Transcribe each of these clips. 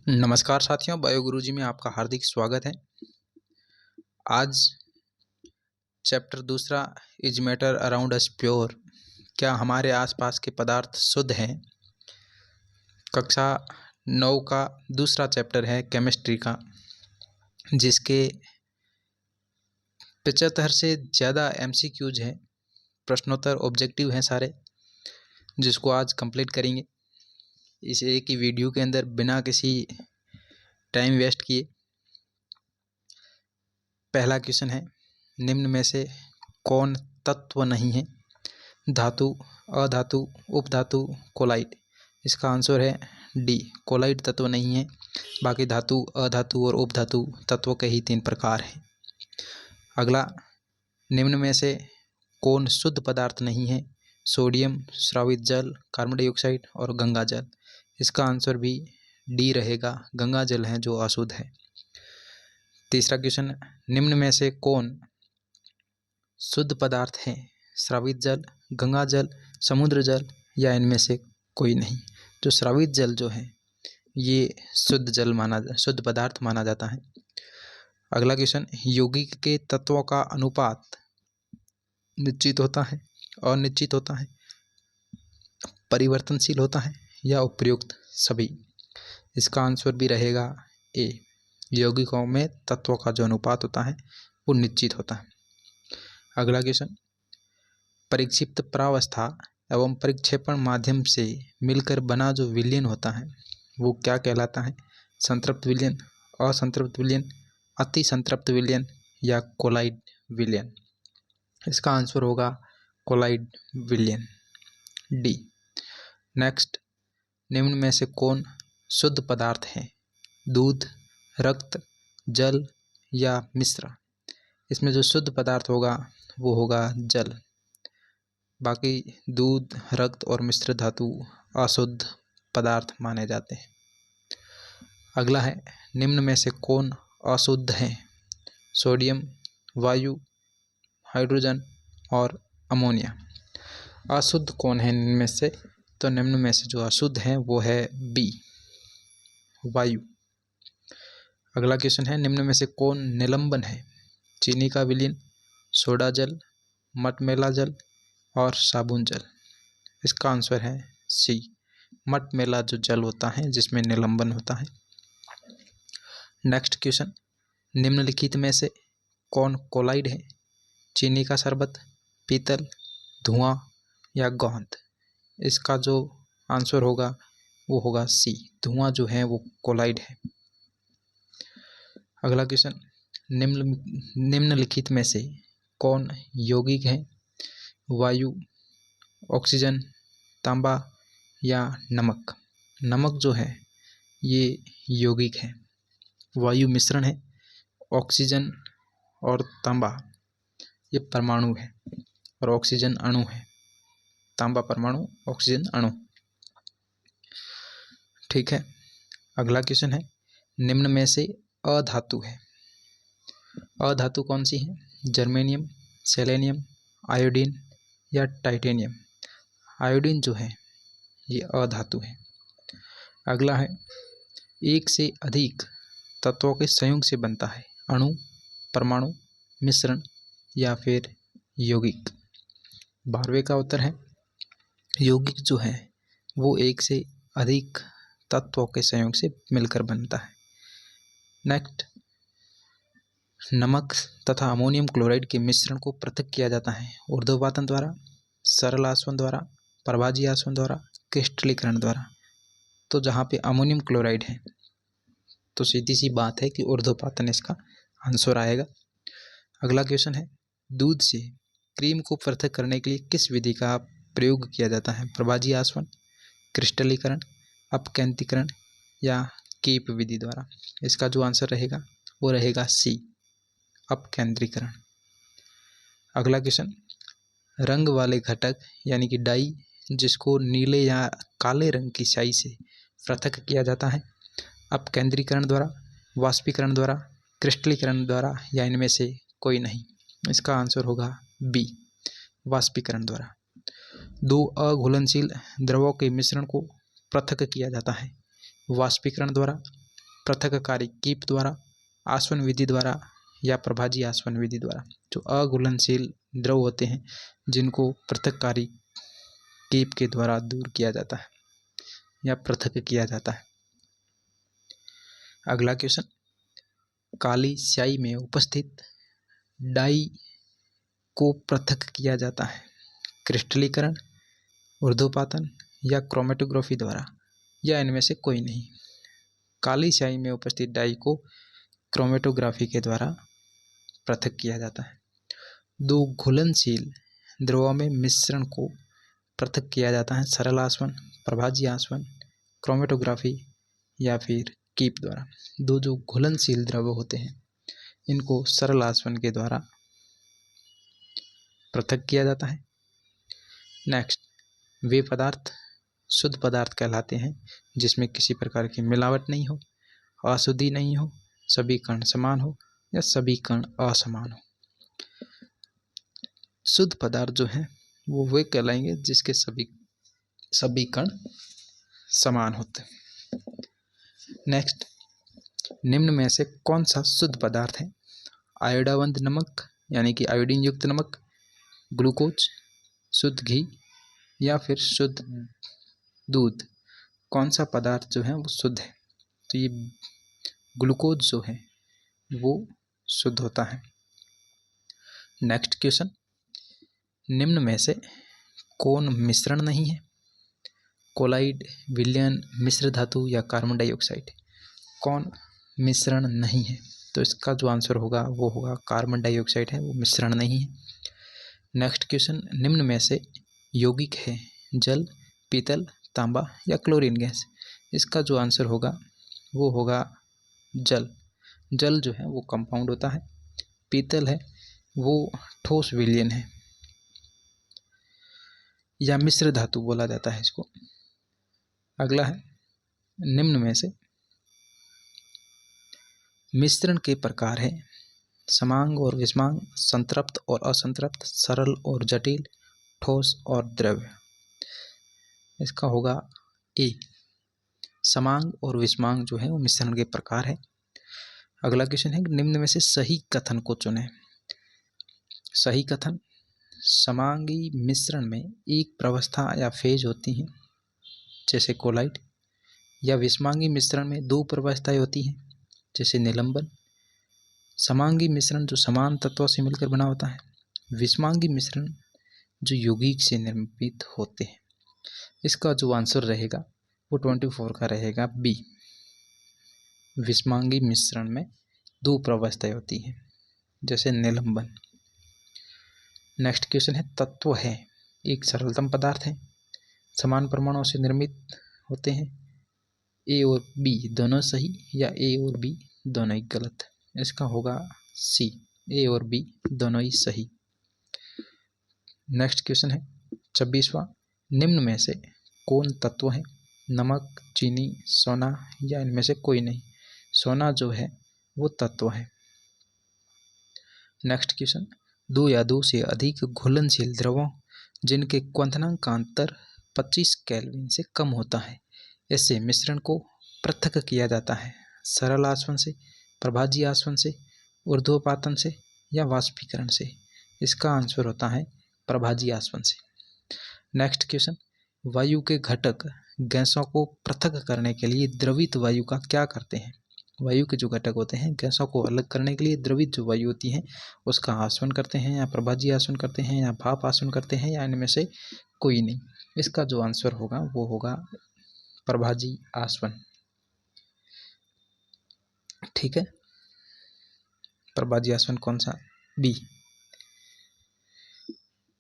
नमस्कार साथियों, बायोगुरुजी में आपका हार्दिक स्वागत है। आज चैप्टर दूसरा, is matter around us pure, क्या हमारे आसपास के पदार्थ शुद्ध हैं। कक्षा 9 का दूसरा चैप्टर है केमिस्ट्री का, जिसके 75 से ज़्यादा MCQs हैं, प्रश्नोत्तर ऑब्जेक्टिव हैं सारे, जिसको आज कंप्लीट करेंगे इस एक ही वीडियो के अंदर बिना किसी टाइम वेस्ट किए। पहला क्वेश्चन है, निम्न में से कौन तत्व नहीं है? धातु, अधातु, उपधातु, कोलाइड। इसका आंसर है डी, कोलाइड तत्व नहीं है। बाकी धातु, अधातु और उपधातु तत्व के ही 3 प्रकार हैं। अगला, निम्न में से कौन शुद्ध पदार्थ नहीं है? सोडियम, स्रावित जल, कार्बन डाइऑक्साइड और गंगा जल। इसका आंसर भी डी रहेगा, गंगा जल है जो अशुद्ध है। तीसरा क्वेश्चन, निम्न में से कौन शुद्ध पदार्थ है? स्रावित जल, गंगा जल, समुद्र जल या इनमें से कोई नहीं। जो स्रावित जल जो है ये शुद्ध पदार्थ माना जाता है। अगला क्वेश्चन, यौगिक के तत्वों का अनुपात निश्चित होता है, अनिश्चित होता है, परिवर्तनशील होता है या उपयुक्त सभी। इसका आंसर भी रहेगा ए, यौगिकों में तत्वों का जो अनुपात होता है वो निश्चित होता है। अगला क्वेश्चन, परिक्षिप्त प्रावस्था एवं परिक्षेपण माध्यम से मिलकर बना जो विलयन होता है वो क्या कहलाता है? संतृप्त विलयन, असंतृप्त विलयन, अति संतृप्त विलयन या कोलाइड विलयन। इसका आंसर होगा कोलाइड विलयन, डी। नेक्स्ट, निम्न में से कौन शुद्ध पदार्थ है? दूध, रक्त, जल या मिश्र। इसमें जो शुद्ध पदार्थ होगा वो होगा जल। बाकी दूध, रक्त और मिश्र धातु अशुद्ध पदार्थ माने जाते हैं। अगला है, निम्न में से कौन अशुद्ध है? सोडियम, वायु, हाइड्रोजन और अमोनिया। अशुद्ध कौन है इनमें से? तो निम्न में से जो अशुद्ध है वो है बी, वायु। अगला क्वेश्चन है, निम्न में से कौन निलंबन है? चीनी का विलयन, सोडा जल, मटमैला जल और साबुन जल। इसका आंसर है सी, मटमैला जो जल होता है जिसमें निलंबन होता है। नेक्स्ट क्वेश्चन, निम्नलिखित में से कौन कोलाइड है? चीनी का शरबत, पीतल, धुआं या गोंद। इसका जो आंसर होगा वो होगा सी, धुआं जो है वो कोलाइड है। अगला क्वेश्चन, निम्नलिखित में से कौन यौगिक है? वायु, ऑक्सीजन, तांबा या नमक। नमक जो है ये यौगिक है, वायु मिश्रण है, ऑक्सीजन और तांबा ये परमाणु है और ऑक्सीजन अणु है। तांबा परमाणु, ऑक्सीजन अणु। ठीक है। अगला क्वेश्चन है, निम्न में से अधातु है। अधातु कौन सी है? जर्मेनियम, सेलेनियम, आयोडीन या टाइटेनियम। आयोडीन जो है ये अधातु है। अगला है, एक से अधिक तत्वों के संयोग से बनता है। अणु, परमाणु, मिश्रण या फिर यौगिक। 12वें का उत्तर है यौगिक जो है वो एक से अधिक तत्वों के संयोग से मिलकर बनता है। नेक्स्ट, नमक तथा अमोनियम क्लोराइड के मिश्रण को पृथक किया जाता है ऊर्ध्वपातन द्वारा, सरल आसवन द्वारा, प्रभाजी आसवन द्वारा, क्रिस्टलीकरण द्वारा। तो जहाँ पे अमोनियम क्लोराइड है तो सीधी सी बात है कि ऊर्ध्वपातन इसका आंसर आएगा। अगला क्वेश्चन है, दूध से क्रीम को पृथक करने के लिए किस विधि का प्रयोग किया जाता है? प्रभाजी आसवन, क्रिस्टलीकरण, अपकेंद्रीकरण या कीप विधि द्वारा। इसका जो आंसर रहेगा वो रहेगा सी, अपकेंद्रीकरण। अगला क्वेश्चन, रंग वाले घटक यानी कि डाई जिसको नीले या काले रंग की स्याही से पृथक किया जाता है, अपकेंद्रीकरण द्वारा, वाष्पीकरण द्वारा, क्रिस्टलीकरण द्वारा या इनमें से कोई नहीं। इसका आंसर होगा बी, वाष्पीकरण द्वारा। 2 अघुलनशील द्रवों के मिश्रण को पृथक किया जाता है वाष्पीकरण द्वारा, पृथककारी कीप द्वारा, आसवन विधि द्वारा या प्रभाजी आसवन विधि द्वारा। जो अघुलनशील द्रव होते हैं जिनको पृथककारी कीप के द्वारा दूर किया जाता है या पृथक किया जाता है। अगला क्वेश्चन, काली स्याही में उपस्थित डाई को पृथक किया जाता है क्रिस्टलीकरण, ऊर्ध्वपातन या क्रोमेटोग्राफी द्वारा, या इनमें से कोई नहीं। काली स्याही में उपस्थित डाई को क्रोमेटोग्राफी के द्वारा पृथक किया जाता है। दो घुलनशील द्रवों में मिश्रण को पृथक किया जाता है सरल आसवन, प्रभाजी आसवन, क्रोमेटोग्राफी या फिर कीप द्वारा। दो जो घुलनशील द्रव होते हैं इनको सरल आसवन के द्वारा पृथक किया जाता है। नेक्स्ट, वे पदार्थ शुद्ध पदार्थ कहलाते हैं जिसमें किसी प्रकार की मिलावट नहीं हो, अशुद्धि नहीं हो, सभी कण समान हो या सभी कण असमान हो। शुद्ध पदार्थ जो है वो वे कहलाएंगे जिसके सभी कण समान होते हैं। नेक्स्ट, निम्न में से कौन सा शुद्ध पदार्थ है? आयोडावंत नमक यानी कि आयोडीन युक्त नमक, ग्लूकोज, शुद्ध घी या फिर शुद्ध दूध। कौन सा पदार्थ जो है वो शुद्ध है? तो ये ग्लूकोज जो है वो शुद्ध होता है। नेक्स्ट क्वेश्चन, निम्न में से कौन मिश्रण नहीं है? कोलाइड, विलयन, मिश्र धातु या कार्बन डाइऑक्साइड। कौन मिश्रण नहीं है? तो इसका जो आंसर होगा वो होगा कार्बन डाइऑक्साइड है, वो मिश्रण नहीं है। नेक्स्ट क्वेश्चन, निम्न में से यौगिक है जल, पीतल, तांबा या क्लोरीन गैस। इसका जो आंसर होगा वो होगा जल। जल जो है वो कंपाउंड होता है, पीतल है वो ठोस विलयन है या मिश्र धातु बोला जाता है इसको। अगला है, निम्न में से मिश्रण के प्रकार है समांग और विषमांग, संतृप्त और असंतृप्त, सरल और जटिल, ठोस और द्रव्य। इसका होगा ए। समांग और विषमांग जो है वो मिश्रण के प्रकार है। अगला क्वेश्चन है, निम्न में से सही कथन को चुनें। सही कथन, समांगी मिश्रण में एक प्रवस्था या फेज होती है जैसे कोलाइड, या विषमांगी मिश्रण में दो प्रवस्थाएं होती हैं जैसे निलंबन। समांगी मिश्रण जो समान तत्वों से मिलकर बना होता है। विषमांगी मिश्रण जो यौगिक से निर्मित होते हैं। इसका जो आंसर रहेगा वो 24 का रहेगा बी। विषमांगी मिश्रण में दो प्रवस्थाएं होती हैं जैसे निलंबन। नेक्स्ट क्वेश्चन है, तत्व है एक सरलतम पदार्थ है, समान परमाणुओं से निर्मित होते हैं। ए और बी दोनों सही या ए और बी दोनों ही गलत। इसका होगा सी, ए और बी दोनों ही सही। नेक्स्ट क्वेश्चन है 26वां, निम्न में से कौन तत्व है? नमक, चीनी, सोना या इनमें से कोई नहीं। सोना जो है वो तत्व है। नेक्स्ट क्वेश्चन, दो या दो से अधिक घुलनशील द्रवों जिनके क्वथनांक का अंतर 25 केल्विन से कम होता है, ऐसे मिश्रण को पृथक किया जाता है सरल आसवन से, प्रभाजी आसवन से, ऊर्ध्वपातन से या वाष्पीकरण से। इसका आंसर होता है प्रभाजी आसवन से। नेक्स्ट क्वेश्चन, वायु के घटक गैसों को पृथक करने के लिए द्रवित वायु का क्या करते हैं? वायु के जो घटक होते हैं गैसों को अलग करने के लिए द्रवित जो वायु होती है उसका आसवन करते हैं या प्रभाजी आसवन करते हैं या भाप आसवन करते हैं या इनमें से कोई नहीं। इसका जो आंसर होगा वो होगा प्रभाजी आसवन। ठीक है, प्रभाजी आसवन कौन सा? बी।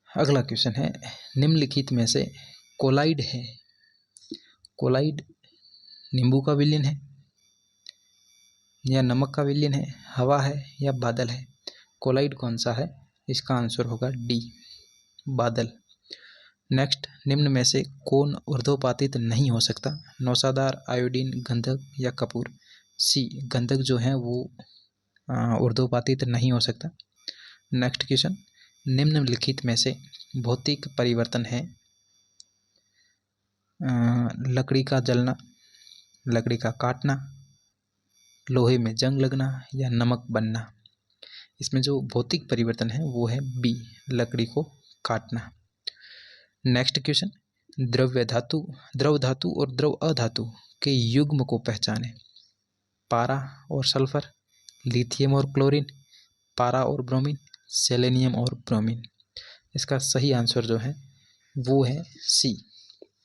अगला क्वेश्चन है, निम्नलिखित में से कोलाइड है, कोलाइड नींबू का विलयन है या नमक का विलयन है, हवा है या बादल है? कोलाइड कौन सा है? इसका आंसर होगा डी, बादल। नेक्स्ट, निम्न में से कौन ऊर्ध्वपातित नहीं हो सकता? नौसादार, आयोडीन, गंधक या कपूर। सी, गंधक जो है वो ऊर्ध्वपातित नहीं हो सकता। नेक्स्ट क्वेश्चन, निम्नलिखित में से भौतिक परिवर्तन है लकड़ी का जलना, लकड़ी का काटना, लोहे में जंग लगना या नमक बनना। इसमें जो भौतिक परिवर्तन है वो है बी, लकड़ी को काटना। नेक्स्ट क्वेश्चन, द्रव धातु और द्रव अधातु के युग्म को पहचाने। पारा और सल्फर, लिथियम और क्लोरीन, पारा और ब्रोमीन, सेलेनियम और ब्रोमीन। इसका सही आंसर जो है वो है सी,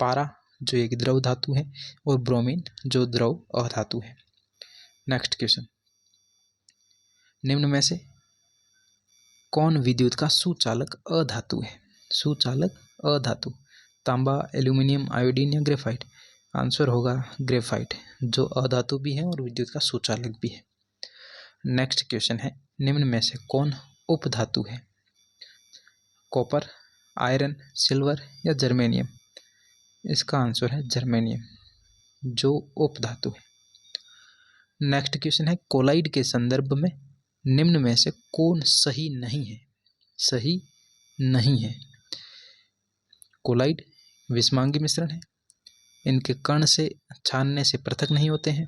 पारा जो एक द्रव धातु है और ब्रोमीन जो द्रव अधातु है। नेक्स्ट क्वेश्चन, निम्न में से कौन विद्युत का सुचालक अधातु है? सुचालक अधातु, तांबा, एल्यूमिनियम, आयोडीन या ग्रेफाइट। आंसर होगा ग्रेफाइट, जो अधातु भी है और विद्युत का सुचालक भी है। नेक्स्ट क्वेश्चन है, निम्न में से कौन उपधातु है? कॉपर, आयरन, सिल्वर या जर्मेनियम। इसका आंसर है जर्मेनियम, जो उपधातु है। नेक्स्ट क्वेश्चन है, कोलाइड के संदर्भ में निम्न में से कौन सही नहीं है? सही नहीं है। कोलाइड विषमांगी मिश्रण है, इनके कण से छानने से पृथक नहीं होते हैं,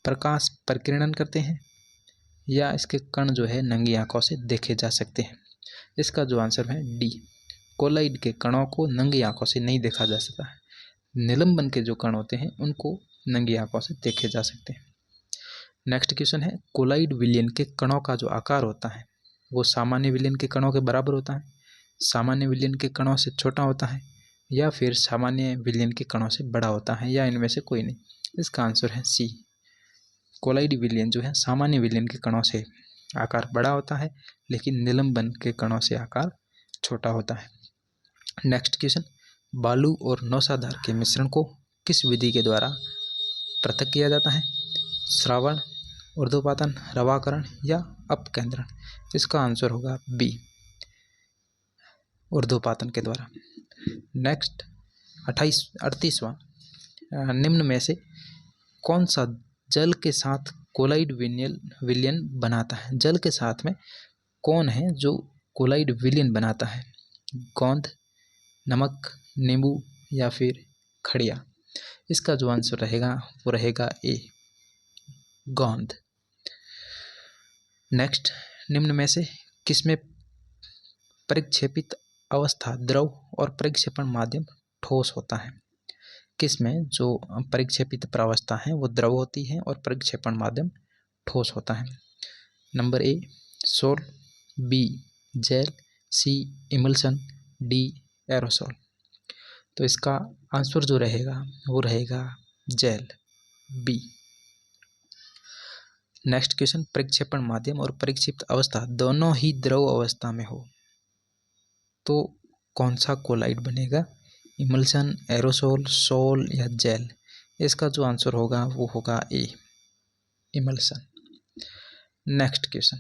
प्रकाश प्रकीर्णन करते हैं, या इसके कण जो है नंगी आंखों से देखे जा सकते हैं। इसका जो आंसर है डी, कोलाइड के कणों को नंगी आंखों से नहीं देखा जा सकता है। निलंबन के जो कण होते हैं उनको नंगी आंखों से देखे जा सकते हैं। नेक्स्ट क्वेश्चन है, कोलाइड विलयन के कणों का जो आकार होता है वो सामान्य विलयन के कणों के बराबर होता है, सामान्य विलयन के कणों से छोटा होता है, या फिर सामान्य विलयन के कणों से बड़ा होता है, या इनमें से कोई नहीं। इसका आंसर है सी, कोलाइड विलयन जो है सामान्य विलयन के कणों से आकार बड़ा होता है, लेकिन निलंबन के कणों से आकार छोटा होता है। नेक्स्ट क्वेश्चन, बालू और नौसाधार के मिश्रण को किस विधि के द्वारा पृथक किया जाता है? श्रावण, ऊर्ध्वपातन, रवाकरण या अपकेंद्रण। इसका आंसर होगा बी, ऊर्ध्वपातन के द्वारा। नेक्स्ट 38वां, निम्न में से कौन सा जल के साथ कोलाइड विलयन बनाता है? जल के साथ में कौन है जो कोलाइड विलयन बनाता है? गोंद, नमक, नींबू या फिर खड़िया। इसका जो आंसर रहेगा वो रहेगा ए, गोंद। नेक्स्ट, निम्न में से किसमें परिक्षेपित अवस्था द्रव और परिक्षेपण माध्यम ठोस होता है? किसमें जो परिक्षेपित प्रावस्था है वो द्रव होती है और परिक्षेपण माध्यम ठोस होता है? Number A sol, B gel, C emulsion, D aerosol. तो इसका आंसर जो रहेगा वो रहेगा जेल, बी। नेक्स्ट क्वेश्चन, परिक्षेपण माध्यम और परिक्षिप्त अवस्था दोनों ही द्रव अवस्था में हो तो कौन सा कोलाइड बनेगा? इमल्सन, एरोसोल, सोल या जेल। इसका जो आंसर होगा वो होगा ए, इमल्सन। नेक्स्ट क्वेश्चन,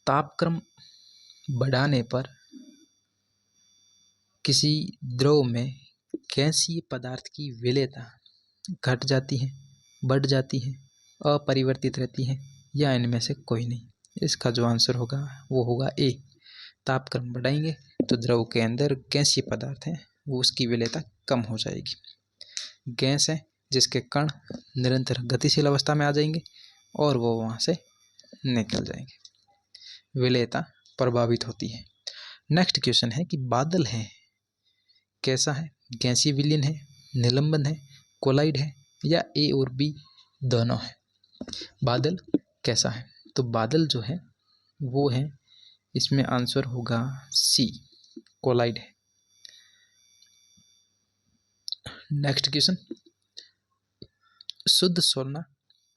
तापक्रम बढ़ाने पर किसी द्रव में गैसीय पदार्थ की विलेयता घट जाती है, बढ़ जाती है, अपरिवर्तित रहती है, या इनमें से कोई नहीं। इसका जो आंसर होगा वो होगा ए, तापक्रम बढ़ाएंगे तो द्रव के अंदर गैसीय पदार्थ है वो उसकी विलेयता कम हो जाएगी। गैस है जिसके कण निरंतर गतिशील अवस्था में आ जाएंगे और वो वहाँ से निकल जाएंगे, विलेयता प्रभावित होती है। नेक्स्ट क्वेश्चन है कि बादल है कैसा है? गैसीय विलयन है, निलंबन है, कोलाइड है, या ए और बी दोनों है? बादल कैसा है? तो बादल जो है वो है, इसमें आंसर होगा सी, कोलाइड है। नेक्स्ट क्वेश्चन, शुद्ध सोना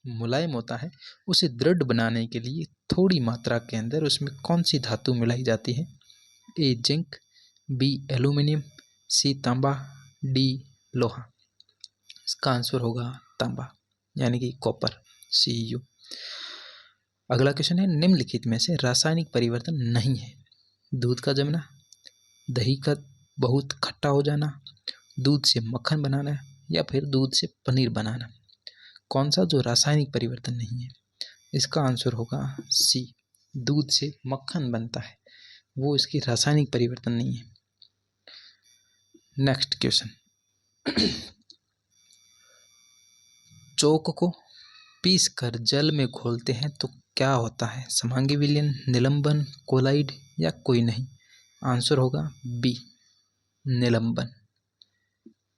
मुलायम होता है, उसे दृढ़ बनाने के लिए थोड़ी मात्रा के अंदर उसमें कौन सी धातु मिलाई जाती है? ए जिंक, बी एल्यूमिनियम, सी तांबा, डी लोहा। इसका आंसर होगा तांबा, यानी कि कॉपर, Cu। अगला क्वेश्चन है, निम्नलिखित में से रासायनिक परिवर्तन नहीं है? दूध का जमना, दही का बहुत खट्टा हो जाना, दूध से मक्खन बनाना, या फिर दूध से पनीर बनाना। कौन सा जो रासायनिक परिवर्तन नहीं है? इसका आंसर होगा सी, दूध से मक्खन बनता है, वो इसकी रासायनिक परिवर्तन नहीं है। नेक्स्ट क्वेश्चन, चौक को पीस कर जल में घोलते हैं तो क्या होता है? समांगी विलयन, निलंबन, कोलाइड या कोई नहीं। आंसर होगा बी, निलंबन।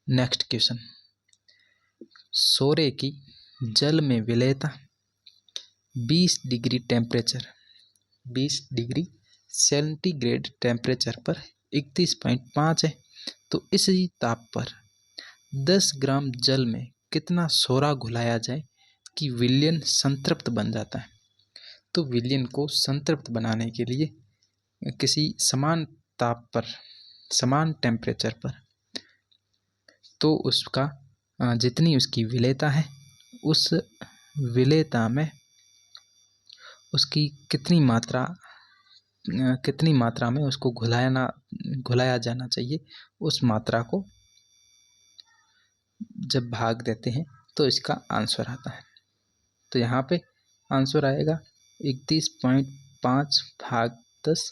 नेक्स्ट क्वेश्चन, सोरे की जल में विलेयता 20 degree temperature, 20 degree centigrade temperature पर 31.5 है। तो इसी ताप पर 10 ग्राम जल में कितना सोरा घुलाया जाए कि विलयन संतृप्त बन जाता है? तो विलयन को संतृप्त बनाने के लिए किसी समान ताप पर, समान टेम्परेचर पर, तो उसका जितनी उसकी विलेयता है, उस विलेयता में उसकी कितनी मात्रा में उसको घुलाया जाना चाहिए, उस मात्रा को जब भाग देते हैं तो इसका आंसर आता है। तो यहाँ पे आंसर आएगा 31.5 भाग 10,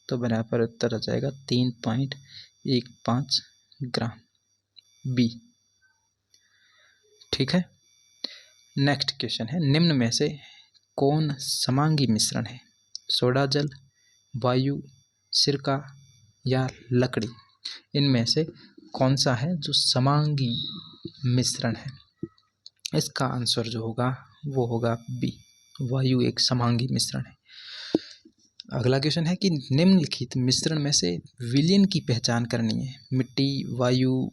तो बराबर उत्तर आ जाएगा 3.15 ग्राम, बी। ठीक है। नेक्स्ट क्वेश्चन है, निम्न में से कौन समांगी मिश्रण है? सोडा जल, वायु, सिरका या लकड़ी? इनमें से कौन सा है जो समांगी मिश्रण है? इसका आंसर जो होगा वो होगा बी, वायु एक समांगी मिश्रण है। अगला क्वेश्चन है कि निम्नलिखित मिश्रण में से विलयन की पहचान करनी है। मिट्टी, वायु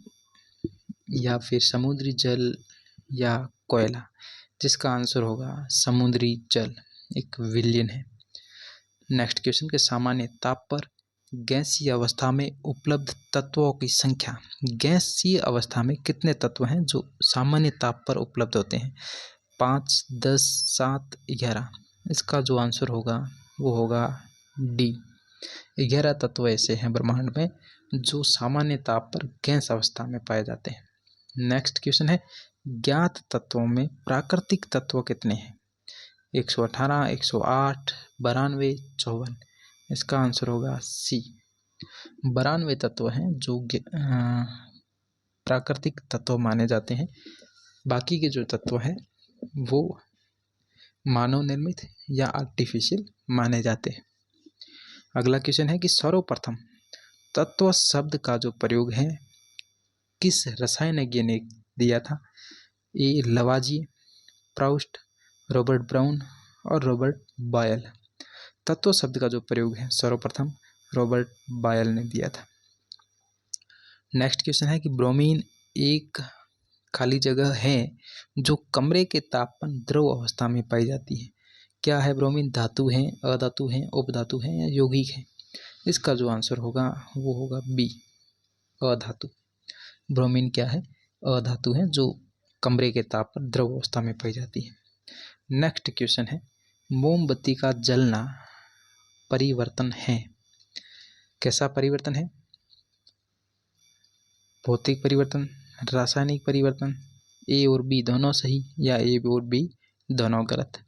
या फिर समुद्री जल या कोयला? जिसका आंसर होगा समुद्री जल एक विलयन है। नेक्स्ट क्वेश्चन के सामान्य ताप पर गैसीय अवस्था में उपलब्ध तत्वों की संख्या। गैसीय अवस्था में कितने तत्व हैं जो सामान्य ताप पर उपलब्ध होते हैं? 5, 10, 7, 11। इसका जो आंसर होगा वो होगा डी, 11 तत्व ऐसे हैं ब्रह्मांड में जो सामान्य ताप पर गैस अवस्था में पाए जाते हैं। नेक्स्ट क्वेश्चन है, ज्ञात तत्वों में प्राकृतिक तत्व कितने हैं? 118, 108, 92, 54। इसका आंसर होगा सी, 92 तत्व हैं जो प्राकृतिक तत्व माने जाते हैं। बाकी के जो तत्व हैं वो मानव निर्मित या आर्टिफिशियल माने जाते हैं। अगला क्वेश्चन है कि सर्वप्रथम तत्व शब्द का जो प्रयोग है किस रसायनज्ञ ने दिया था? ए लवाजिए, प्राउस्ट, रॉबर्ट ब्राउन और रॉबर्ट बॉयल। तत्व शब्द का जो प्रयोग है सर्वप्रथम रॉबर्ट बॉयल ने दिया था। नेक्स्ट क्वेश्चन है कि ब्रोमीन एक खाली जगह है जो कमरे के तापमान द्रव अवस्था में पाई जाती है। क्या है ब्रोमीन? धातु है, अधातु है, उपधातु है या यौगिक है? इसका जो आंसर होगा वो होगा बी, अधातु। ब्रोमीन क्या है? अधातु है जो कमरे के ताप पर द्रव अवस्था में पाई जाती है। नेक्स्ट क्वेश्चन है, मोमबत्ती का जलना परिवर्तन है। कैसा परिवर्तन है? भौतिक परिवर्तन, रासायनिक परिवर्तन, ए और बी दोनों सही या ए और बी दोनों गलत?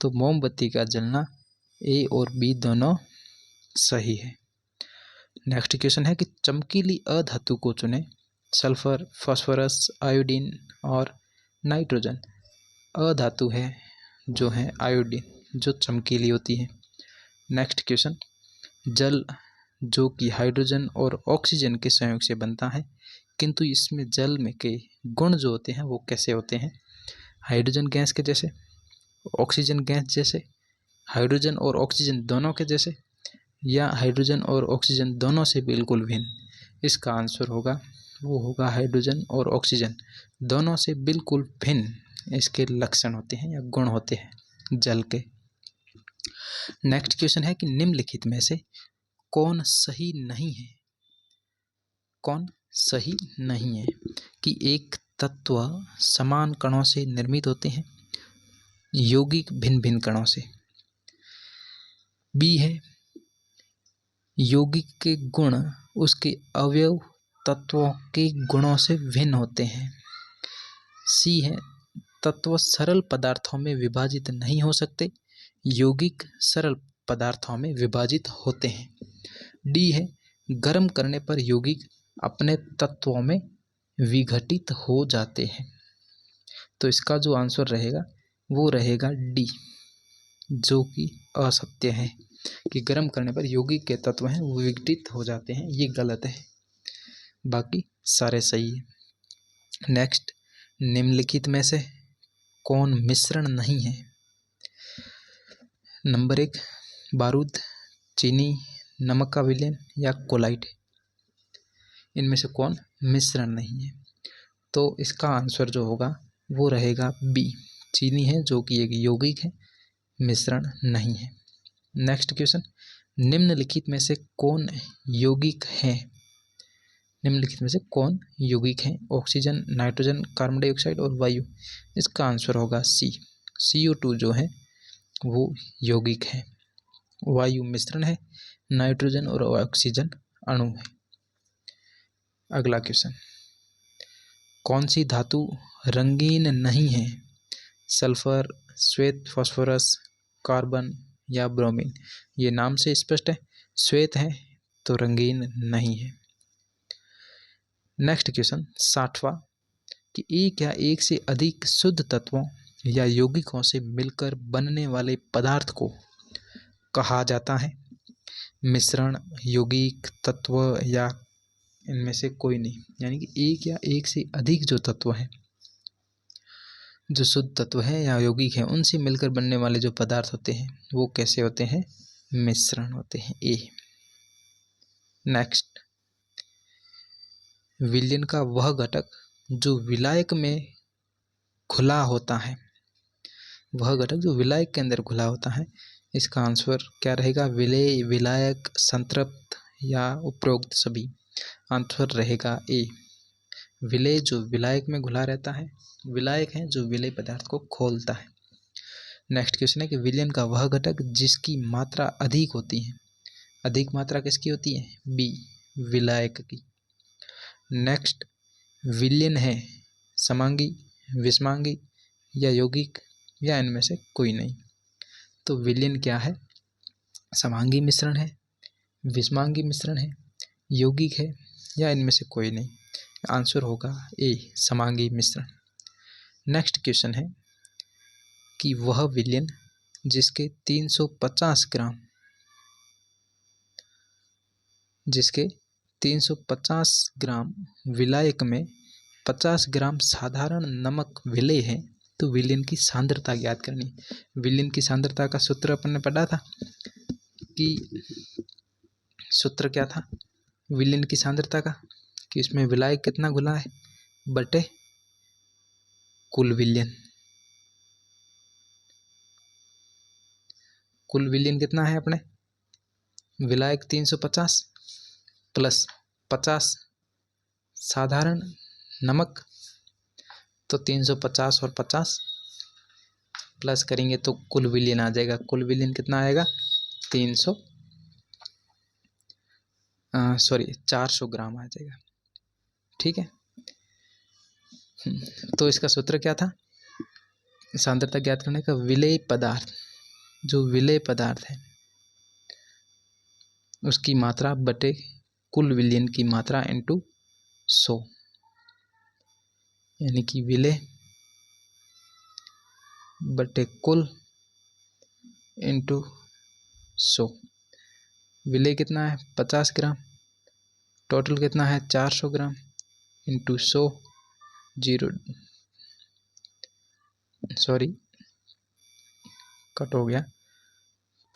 तो मोमबत्ती का जलना ए और बी दोनों सही है। नेक्स्ट क्वेश्चन है कि चमकीली अधातु को चुने। सल्फर, फास्फोरस, आयोडीन और नाइट्रोजन। अधातु है जो है आयोडीन, जो चमकीली होती है। नेक्स्ट क्वेश्चन, जल जो कि हाइड्रोजन और ऑक्सीजन के संयोग से बनता है, किंतु इसमें जल में के गुण जो होते हैं वो कैसे होते हैं? हाइड्रोजन गैस के जैसे, ऑक्सीजन गैस जैसे, हाइड्रोजन और ऑक्सीजन दोनों के जैसे, या हाइड्रोजन और ऑक्सीजन दोनों से बिल्कुल भिन्न? इसका आंसर होगा वो होगा हाइड्रोजन और ऑक्सीजन दोनों से बिल्कुल भिन्न इसके लक्षण होते हैं या गुण होते हैं जल के। नेक्स्ट क्वेश्चन है कि निम्नलिखित में से कौन सही नहीं है? कौन सही नहीं है कि एक तत्व समान कणों से निर्मित होते हैं, यौगिक भिन्न भिन्न कणों से? बी है, यौगिक के गुण उसके अवयव तत्वों के गुणों से भिन्न होते हैं। सी है, तत्व सरल पदार्थों में विभाजित नहीं हो सकते, यौगिक सरल पदार्थों में विभाजित होते हैं। डी है, गर्म करने पर यौगिक अपने तत्वों में विघटित हो जाते हैं। तो इसका जो आंसर रहेगा वो रहेगा डी, जो कि असत्य है कि गर्म करने पर यौगिक के तत्व हैं वो विघटित हो जाते हैं, ये गलत है। बाकी सारे सही है। नेक्स्ट, निम्नलिखित में से कौन मिश्रण नहीं है? नंबर 1, बारूद, चीनी, नमक का विलयन या कोलाइट। इनमें से कौन मिश्रण नहीं है? तो इसका आंसर जो होगा वो रहेगा बी, चीनी है, जो कि एक यौगिक है, मिश्रण नहीं है। नेक्स्ट क्वेश्चन, निम्नलिखित में से कौन यौगिक है? निम्नलिखित में से कौन यौगिक है? ऑक्सीजन, नाइट्रोजन, कार्बन डाइऑक्साइड और वायु। इसका आंसर होगा सी, CO2 जो है वो यौगिक है, वायु मिश्रण है, नाइट्रोजन और ऑक्सीजन अणु है। अगला क्वेश्चन, कौन सी धातु रंगीन नहीं है? सल्फर, श्वेत, फास्फोरस, कार्बन या ब्रोमीन। ये नाम से स्पष्ट है, श्वेत है तो रंगीन नहीं है। नेक्स्ट क्वेश्चन 60वां, कि एक या एक से अधिक शुद्ध तत्वों या यौगिकों से मिलकर बनने वाले पदार्थ को कहा जाता है? मिश्रण, यौगिक, तत्व या इनमें से कोई नहीं। यानी कि एक या एक से अधिक जो तत्व हैं, जो शुद्ध तत्व है या यौगिक है, उनसे मिलकर बनने वाले जो पदार्थ होते हैं वो कैसे होते हैं? मिश्रण होते हैं, ए। नेक्स्ट, विलयन का वह घटक जो विलायक में घुला होता है, वह घटक जो विलायक के अंदर घुला होता है, इसका आंसर क्या रहेगा? विलेय, विलायक, संतृप्त या उपरोक्त सभी। आंसर रहेगा ए, विलेय जो विलायक में घुला रहता है, विलायक है जो विलेय पदार्थ को खोलता है। नेक्स्ट क्वेश्चन है कि विलयन का वह घटक जिसकी मात्रा अधिक होती है। अधिक मात्रा किसकी होती है? बी, विलायक की। नेक्स्ट, विलयन है समांगी, विषमांगी या यौगिक या इनमें से कोई नहीं। तो विलयन क्या है? समांगी मिश्रण है, विषमांगी मिश्रण है, यौगिक है या इनमें से कोई नहीं। आंसर होगा ए, समांगी मिश्रण। नेक्स्ट क्वेश्चन है कि वह विलयन जिसके 350 ग्राम विलायक में 50 ग्राम साधारण नमक विलेय है, तो विलयन की सांद्रता ज्ञात करनी। विलयन की सांद्रता का सूत्र अपन ने पढ़ा था कि सूत्र क्या था विलयन की सांद्रता का, कि इसमें विलायक कितना घुला है बटे कुल विलयन। कुल विलयन कितना है अपने? विलायक 350 प्लस 50 साधारण नमक, तो 350 और 50 प्लस करेंगे तो कुल विलयन आ जाएगा। कुल विलयन कितना आएगा? 400 ग्राम आ जाएगा। ठीक है, तो इसका सूत्र क्या था सांद्रता ज्ञात करने का? विलेय पदार्थ, जो विलेय पदार्थ है उसकी मात्रा बटे कुल विलयन की मात्रा इंटू 100, यानी कि विलेय बटे कुल इंटू 100। विलेय कितना है? 50 ग्राम, टोटल कितना है? 400 ग्राम इंटू 100, कट हो गया,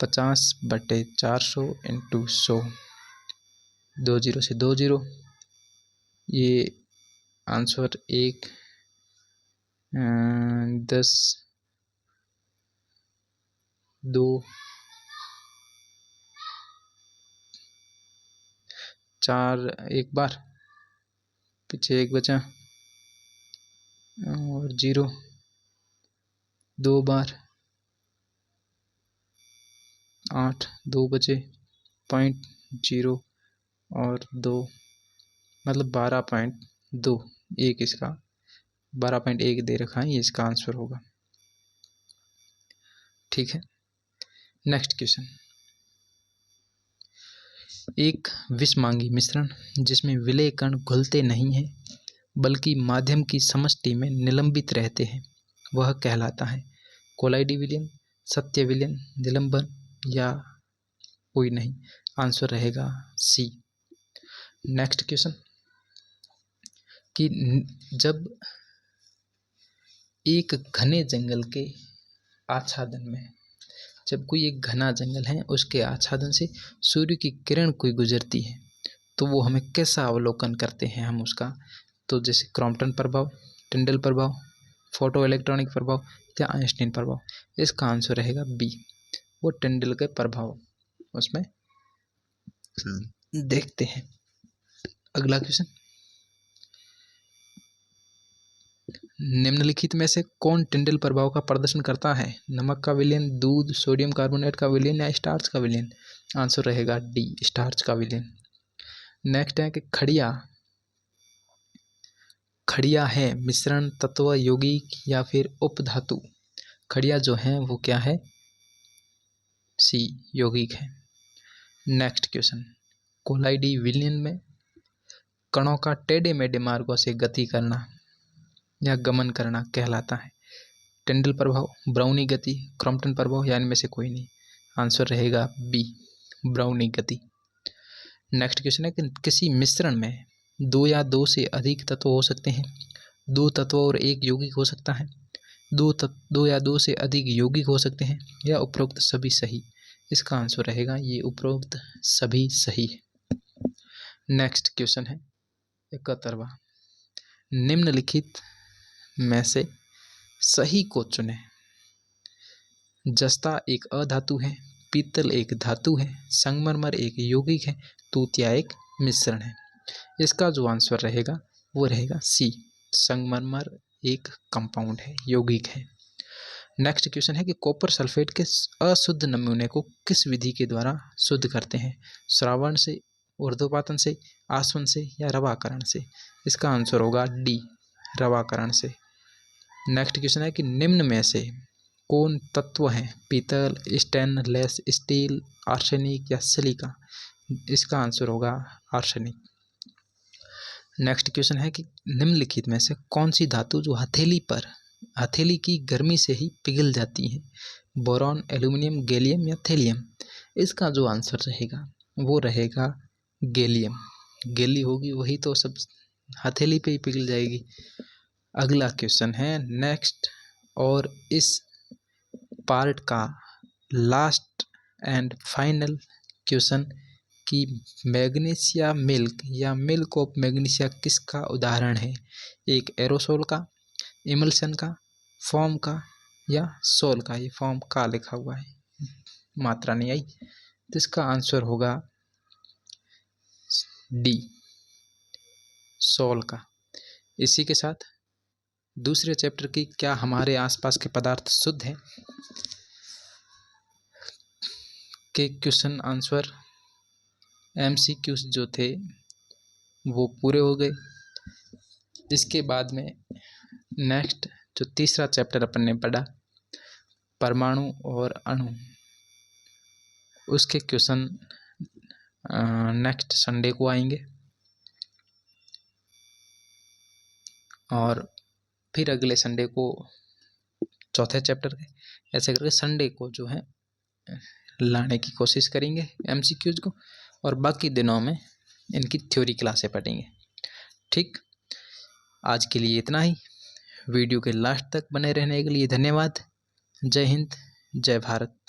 50/400 इंटू 100, 2 0 से 2 0, ये आंसर 10 2 4 एक बार पीछे 1 बचा और 0 2 बार 8 2 बचे 0.0 और 2 मतलब 12.2, एक इसका 12.1 दे रखा है, ये इसका आंसर होगा। ठीक है, नेक्स्ट क्वेश्चन, एक विषमांगी मिश्रण जिसमें विलेय कण घुलते नहीं हैं बल्कि माध्यम की समष्टि में निलंबित रहते हैं, वह कहलाता है। कोलाइडी विलयन, सत्य विलयन, निलंबन या कोई नहीं। आंसर रहेगा सी। नेक्स्ट क्वेश्चन कि जब एक घने जंगल के आच्छादन में, जब कोई एक घना जंगल है उसके आच्छादन से सूर्य की किरण कोई गुजरती है तो वो हमें कैसा अवलोकन करते हैं हम उसका। तो जैसे क्रॉम्पटन प्रभाव, टिंडल प्रभाव, फोटो इलेक्ट्रॉनिक प्रभाव या आइंस्टीन प्रभाव। इसका आंसर रहेगा बी, वो टिंडल के प्रभाव उसमें देखते हैं। अगला क्वेश्चन, निम्नलिखित में से कौन टिंडल प्रभाव का प्रदर्शन करता है। नमक का विलयन, दूध, सोडियम कार्बोनेट का विलयन या स्टार्च का विलयन। आंसर रहेगा डी, स्टार्च का विलयन। नेक्स्ट है कि खड़िया है मिश्रण तत्व, यौगिक या फिर उपधातु। खड़िया जो है वो क्या है, सी, यौगिक है। नेक्स्ट क्वेश्चन, कोलाइडी विलयन में कणों का टेढ़े मेढ़े मार्गों से गति करना या गमन करना कहलाता है। टिंडल प्रभाव, ब्राउनी गति, क्रॉम्पटन प्रभाव या इनमें से कोई नहीं। आंसर रहेगा बी, ब्राउनी गति। नेक्स्ट क्वेश्चन है कि किसी मिश्रण में दो या दो से अधिक तत्व हो सकते हैं। दो तत्व और एक यौगिक हो सकता है, दो या दो से अधिक यौगिक हो सकते हैं या उपरोक्त सभी सही। इसका आंसर रहेगा ये उपरोक्त सभी सही है। नेक्स्ट क्वेश्चन है 71वां, निम्नलिखित में से सही को चुनें। जस्ता एक अधातु है, पीतल एक धातु है, संगमरमर एक यौगिक है, तूतिया एक मिश्रण है। इसका जो आंसर रहेगा वो रहेगा सी, संगमरमर एक कंपाउंड है, यौगिक है। नेक्स्ट क्वेश्चन है कि कॉपर सल्फेट के अशुद्ध नमूने को किस विधि के द्वारा शुद्ध करते हैं। श्रावण से, ऊर्ध्वपातन से, आसवन से या रवाकरण से। इसका आंसर होगा डी, रवाकरण से। नेक्स्ट क्वेश्चन है कि निम्न में से कौन तत्व है, पीतल, स्टेनलेस स्टील, आर्सेनिक या सिलिका। इसका आंसर होगा आर्सेनिक। नेक्स्ट क्वेश्चन है कि निम्नलिखित में से कौन सी धातु जो हथेली की गर्मी से ही पिघल जाती है। बोरॉन, एल्यूमिनियम, गैलियम या थेलियम। इसका जो आंसर रहेगा वो रहेगा गैलियम। गैली होगी वही तो सब हथेली पे ही पिघल जाएगी। अगला क्वेश्चन है नेक्स्ट और इस पार्ट का लास्ट एंड फाइनल क्वेश्चन कि मैग्नीशिया मिल्क या मिल्क ऑफ मैग्नीशिया किसका उदाहरण है। एक एरोसोल का, इमल्शन का, फॉर्म का या सोल का। ये फॉर्म का लिखा हुआ है, मात्रा नहीं आई, तो इसका आंसर होगा डी, सोल का। इसी के साथ दूसरे चैप्टर की क्या हमारे आसपास के पदार्थ शुद्ध हैं के क्वेश्चन आंसर MCQs जो थे वो पूरे हो गए। इसके बाद में नेक्स्ट जो तीसरा चैप्टर अपन ने पढ़ा परमाणु और अणु, उसके क्वेश्चन नेक्स्ट संडे को आएंगे और फिर अगले संडे को चौथे चैप्टर के, ऐसे करके संडे को जो है लाने की कोशिश करेंगे MCQs को, और बाकी दिनों में इनकी थ्योरी क्लासें पढ़ेंगे। ठीक, आज के लिए इतना ही। वीडियो के लास्ट तक बने रहने के लिए धन्यवाद। जय हिंद, जय भारत।